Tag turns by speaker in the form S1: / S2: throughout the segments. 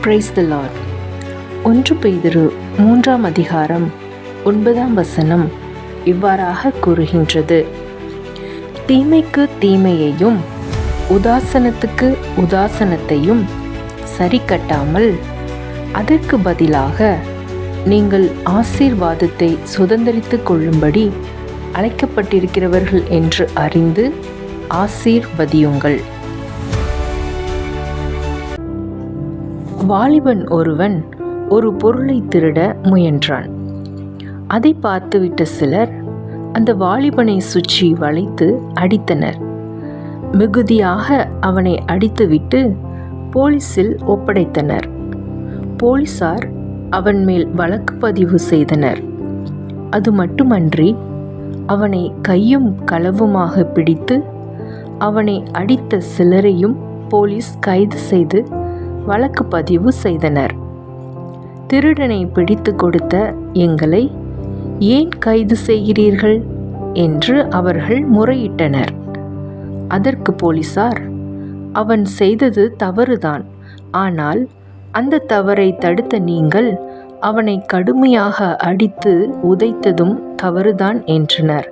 S1: Praise the Lord. 1 பேதுரு 3 அதிகாரம் 9 இவ்வாறாக கூறுகின்றது: தீமைக்கு தீமையையும் உதாசனத்துக்கு உதாசனத்தையும் சரி கட்டாமல் அதற்கு பதிலாக நீங்கள் ஆசீர்வாதத்தை சுதந்தரித்துக் கொள்ளும்படி அழைக்கப்பட்டிருக்கிறவர்கள் என்று அறிந்து ஆசீர்வதியுங்கள். வாலிபன் ஒருவன் ஒரு பொருளை திருட முயன்றான். அதை பார்த்துவிட்ட சிலர் அந்த வாலிபனை சுற்றி வளைத்து அடித்தனர். மிகுதியாக அவனை அடித்துவிட்டு போலீசில் ஒப்படைத்தனர். போலீசார் அவன் மேல் வழக்கு பதிவு செய்தனர். அது மட்டுமன்றி அவனை கையும் களவுமாக பிடித்து அவனை அடித்த சிலரையும் போலீஸ் கைது செய்து வழக்கு பதிவு செய்தனர். திருடனை பிடித்து கொடுத்த எங்களை ஏன் கைது செய்கிறீர்கள் என்று அவர்கள் முறையிட்டனர். அதற்கு போலீசார், அவன் செய்தது தவறுதான், ஆனால் அந்த தவறை தடுத்த நீங்கள் அவனை கடுமையாக அடித்து உதைத்ததும் தவறுதான் என்றனர்.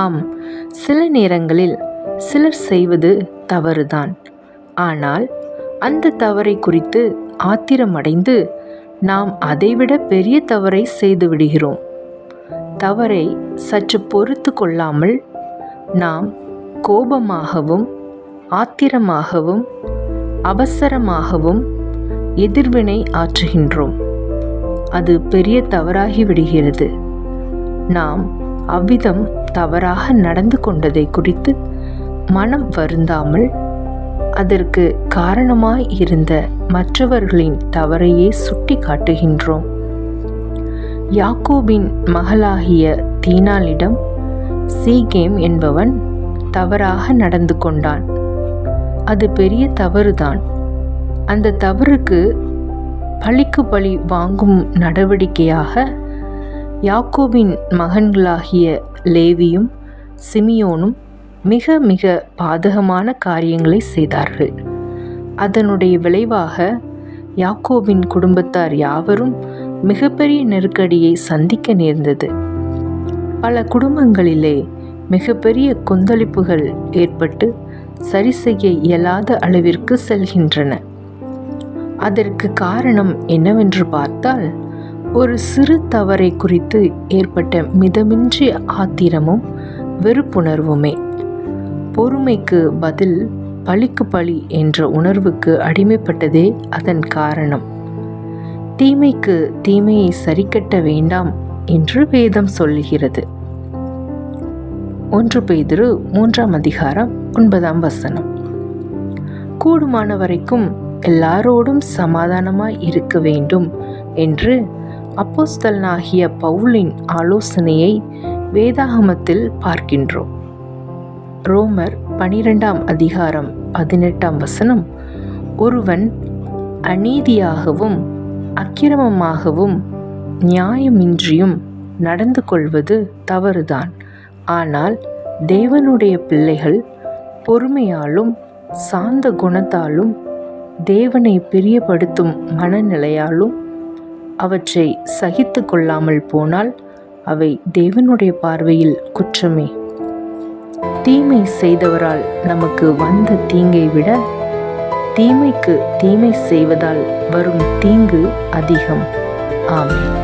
S1: ஆம், சில நேரங்களில் சிலர் செய்வது தவறுதான், ஆனால் அந்த தவறை குறித்து ஆத்திரமடைந்து நாம் அதைவிட பெரிய தவறை செய்துவிடுகிறோம். தவறை சற்று பொறுத்து கொள்ளாமல் நாம் கோபமாகவும் ஆத்திரமாகவும் அவசரமாகவும் எதிர்வினை ஆற்றுகின்றோம். அது பெரிய தவறாகிவிடுகிறது. நாம் அவ்விதம் தவறாக நடந்து கொண்டதை குறித்து மனம் வருந்தாமல் அதற்கு காரணமாய் இருந்த மற்றவர்களின் தவறையே சுட்டி காட்டுகின்றோம். யாக்கோபின் மகளாகிய தீனாளிடம் சீகேம் என்பவன் தவறாக நடந்து கொண்டான். அது பெரிய தவறுதான். அந்த தவறுக்கு பழிக்கு பழி வாங்கும் நடவடிக்கையாக யாக்கோபின் மகன்களாகிய லேவியும் சிமியோனும் மிக மிக பாதகமான காரியங்களை செய்தார்கள். அதனுடைய விளைவாக யாக்கோபின் குடும்பத்தார் யாவரும் மிகப்பெரிய நெருக்கடியை சந்திக்க நேர்ந்தது. பல குடும்பங்களிலே மிகப்பெரிய கொந்தளிப்புகள் ஏற்பட்டு சரி செய்ய இயலாத அளவிற்கு செல்கின்றன. அதற்கு காரணம் என்னவென்று பார்த்தால், ஒரு சிறு தவறை குறித்து ஏற்பட்ட மிதமின்றி ஆத்திரமும் வெறுப்புணர்வுமே. பொறுமைக்கு பதில் பழிக்கு பழி என்ற உணர்வுக்கு அடிமைப்பட்டதே அதன் காரணம். தீமைக்கு தீமையை சரிக்கட்ட வேண்டாம் என்று வேதம் சொல்லுகிறது. 1 பேதுரு 3 அதிகாரம் 9 கூடுமான வரைக்கும் எல்லாரோடும் சமாதானமாய் இருக்க வேண்டும் என்று அப்போஸ்தலனாகிய பவுலின் ஆலோசனையை வேதாகமத்தில் பார்க்கின்றோம். ரோமர் 12 அதிகாரம் 18 ஒருவன் அநீதியாகவும் அக்கிரமமாகவும் நியாயமின்றியும் நடந்து கொள்வது தவறுதான். ஆனால் தேவனுடைய பிள்ளைகள் பொறுமையாலும் சாந்த குணத்தாலும் தேவனை பிரியப்படுத்தும் மனநிலையாலும் அவற்றை சகித்து கொள்ளாமல் போனால் அவை தேவனுடைய பார்வையில் குற்றமே. தீமை செய்தவரால் நமக்கு வந்த தீங்கை விட தீமைக்கு தீமை செய்வதால் வரும் தீங்கு அதிகம். ஆமென்.